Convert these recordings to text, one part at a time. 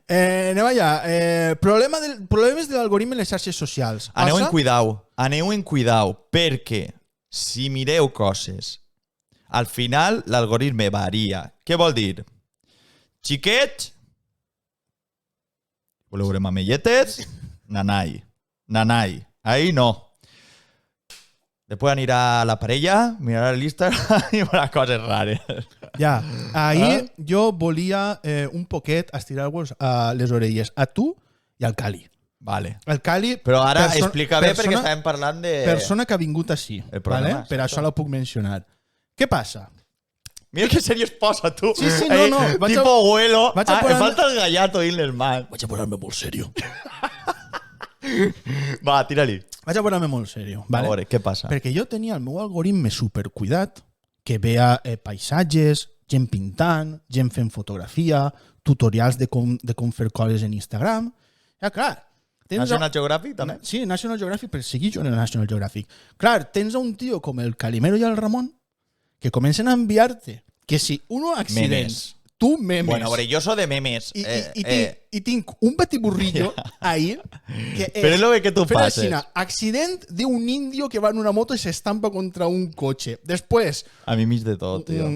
Anem allà. Problemes de l'algoritme en les xarxes socials. Aneu en cuidau, perquè si mireu coses, al final l'algoritme varia. Què vol dir? Xiquets, voleu veure mamelletes? Nanai. Ahí no. Després anirà a la parella, mirarà l'Instagram i veurà coses rares. Ja, ahir jo volia un poquet estirar-vos les orelles a tu i al Cali. Vale. El Cali... Però ara explica bé perquè estàvem parlant de... Persona que ha vingut així, vale? Per això la puc mencionar. Què passa? Mira que serio es posa, tu. Sí, no. Tipo abuelo. Falta el gallato ahí en les mans. Vaig a posar-me molt serio. Va, tira-li. Vaig a posar-me molt serio. Vale? A veure, què passa? Perquè jo tenia el meu algoritme supercuidat, que veia paisatges, gent pintant, gent fent fotografia, tutorials de com fer coses en Instagram. Ja, clar. National Geographic, també? Sí, National Geographic, per seguir jo en el National Geographic. Clar, tens un tio com el Calimero i el Ramon que comencen a enviar-te que si uno accident... Tu memes. Bueno, a veure, jo soy de memes. I tinc un batiburrillo ahí que Però és lo que tu passes. Accident d'un indio que va en una moto i s'estampa contra un cotxe. Després... A mi mig de tot, tio.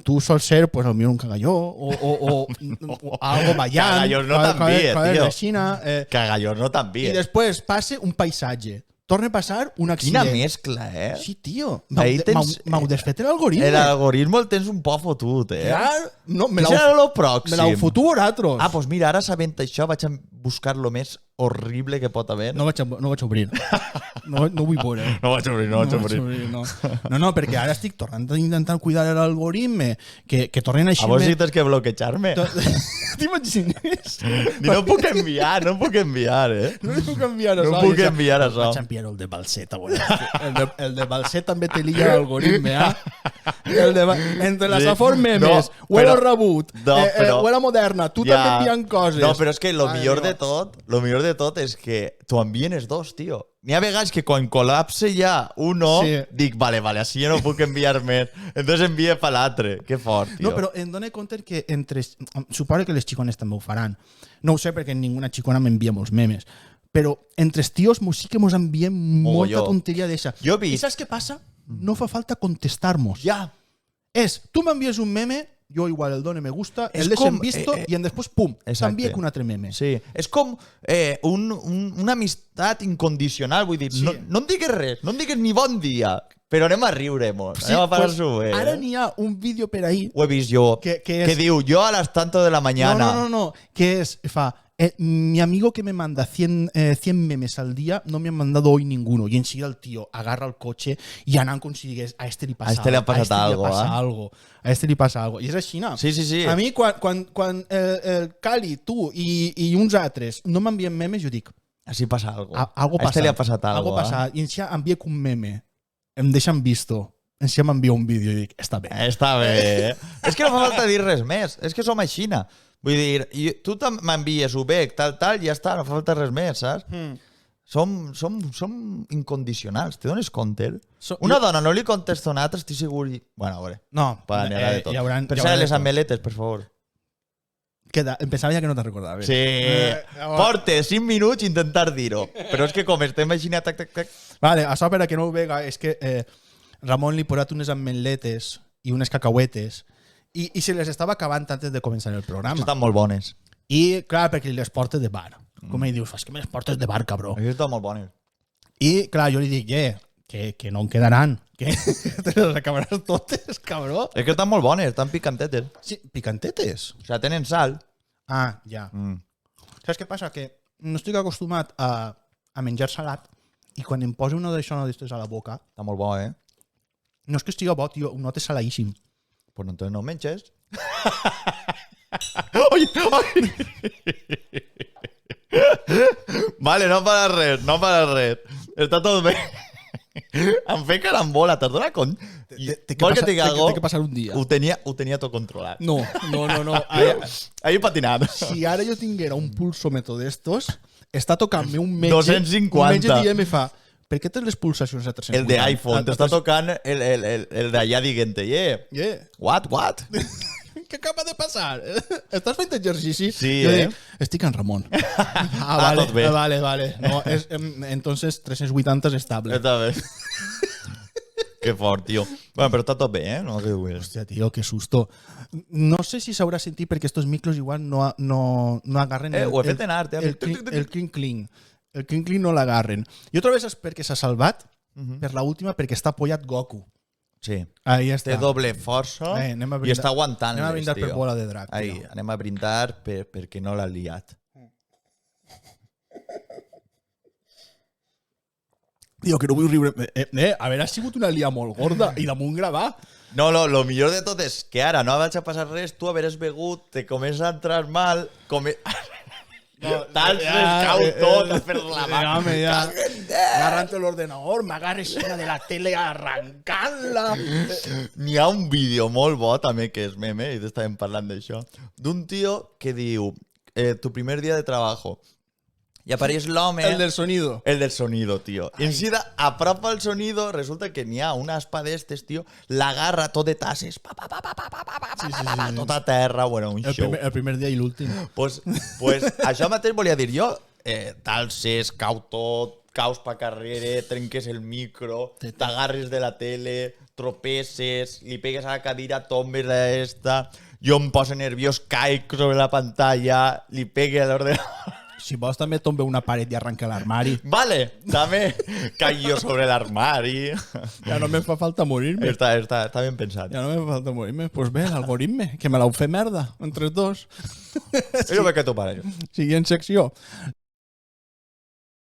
Tu sols ser, pues, potser un cagalló o algo ballant. Cagallós no t'envia, tio. Cagallós no t'envia. I després passe un paisatge. Torna a passar un accident. Quina mescla, eh? Sí, tio. M'heu desfet l'algoritme. L'algoritme el tens un poc fotut, eh? Clar, no, me l'au fotu vosaltres. Ah, doncs mira, ara sabent això vaig a buscar lo més horrible que pot haver. No vaig obrir. No vull veure. No vaig obrir. No, perquè ara estic tornant a intentar cuidar l'algoritme, que tornen a A vos sí tens que bloquejar-me. T'imagines? No puc enviar, eh? No li puc enviar això. No puc enviar això. Vaig enviar el de Balset. El de Balset també te lilla l'algoritme, entre la Safor Memes, Huela Rebut, Huela Moderna, tu també enviant coses. No, però és que lo millor de tot és que t'ho envien els dos, tio. N'hi ha vegades que quan col·lapse ja uno, dic, vale, així jo no puc enviar més. Entonces envia per l'altre. Que fort, tio. No, però em dono compte que suposo que les xicones també ho faran. No ho sé perquè ninguna xicona m'envia molts memes. Però entre els tios sí que mos enviem molta tonteria d'eixa. I saps què passa? No fa falta contestar-nos. Ja. Tu m'envies un meme, jo igual el dono me gusta, el deixem visto i després, pum, t'envia un altre meme. Sí, és com una amistat incondicional, vull dir, no em digues res, no em digues ni bon dia, però anem a riure-mos, anem a passar-s'ho bé. Ara n'hi ha un vídeo per ahí... Ho he vist jo, que diu, jo a las tanto de la mañana. No, que mi amigo que me manda 100 memes al día no me ha mandado hoy ninguno. Y enseguida el tío agarra el coche y anant com si digués, a este li passa algo. A este li passa algo. I és així, no? Sí. A mi, quan el Cali, tu i uns altres no m'envien memes, jo dic... Així passa algo. Algo a este li ha passat algo. I enseguida envia un meme. Em deixen visto. Enseguida m'envia un vídeo i dic, està bé. Està bé. És que no fa falta dir res més. És que som aixina. Vull dir, tu m'envies ho bé, tal, ja està, no fa falta res més, saps? Som incondicionals, te dones compte? Una dona no li contesta a una altra, estic segur... Bueno, a veure. No. Pensar en les ameletes, per favor. Pensava ja que no te'n recordaves. Sí. Porte 5 minuts intentar dir-ho. Però és que com estem així... Vale, això per a que no ho vega, és que Ramon li ha posat unes ameletes i unes cacauetes i se les estava acabant antes de començar el programa. Estan molt bones. I, clar, perquè les portes de bar. Com ell dius, és que me les portes de bar, cabró. Estan molt bones. I, clar, jo li dic, que no en quedaran. Que te les acabaràs totes, cabró. És que estan molt bones, estan picantetes. Sí, picantetes? O sigui, tenen sal. Ah, ja. Saps què passa? Que no estic acostumat a menjar salat i quan em poso una d'això a la boca... Està molt bo, eh? No és que estigui bo, tio, ho notes saladíssim. Pues entonces no menges. Vale, no para res. Està tot bé. Em fe carambola, t'has donat compte? Té que passar un dia. Ho tenia tot controlat. No. Ahí patinat. Si ara jo tinguera un pulsòmetre d'estos, està tocant-me un metge... 250. Un metge dient me fa... Per què tens les pulsacions a 350? El de iPhone, t'està tocant el d'allà dient-te, What? Què acaba de passar? Estàs fent exercici? Sí, Jo dic, estic en Ramon. Vale, tot bé. vale. No, entonces 380 és estable. Està bé. Que fort, tio. Bueno, però està tot bé, eh? No, que dues. Hòstia, tio, que susto. No sé si s'haurà sentit perquè estos micros igual no agarren Ho he fet en art, el clink-clink. El clink-clink no l'agarren. I otra vegada és perquè s'ha salvat per la última perquè està apoyat Goku. Sí. Ahí està. Té doble força i està aguantant. Anem a brindar per bola de drac. Ahí, anem a brindar perquè no l'ha liat. Tio, que no vull riure. Haver sigut una lia molt gorda i damunt gravar. No, lo millor de tot és que ara no vaig a passar res, tu haveres begut, te comença a entrar mal, tal cau tot a fer la mà. Agarrant l'ordenador, m'agarres una de la tele arrancant-la. N'hi ha un vídeo molt bo també que és meme, i t'estàvem parlant d'això, d'un tio que diu tu primer dia de trabajo. I apareix l'home... El del sonido. El del sonido, tio. I enseguida, apropa el sonido, resulta que n'hi ha una aspa d'estes, tio, l'agarra tot de tasses, tot a terra, bueno, un show. El primer dia i l'últim. Pues això mateix volia dir jo, talses, cau tot, caus pa carrere, trenques el micro, t'agarres de la tele, tropeces, li pegues a la cadira, tombes d'esta, jo em poso nerviós, caic sobre la pantalla, li pegue a l'ordenador. Si vols també tombe una paret i arranca l'armari. Vale, també caig jo sobre l'armari. Ja no me fa falta morir-me. Està ben pensat. Ja no me fa falta morir-me. Pues bé, l'algoritme, que me l'heu fet merda, entre dos. Jo veig que t'ho pare jo. Siguiente secció.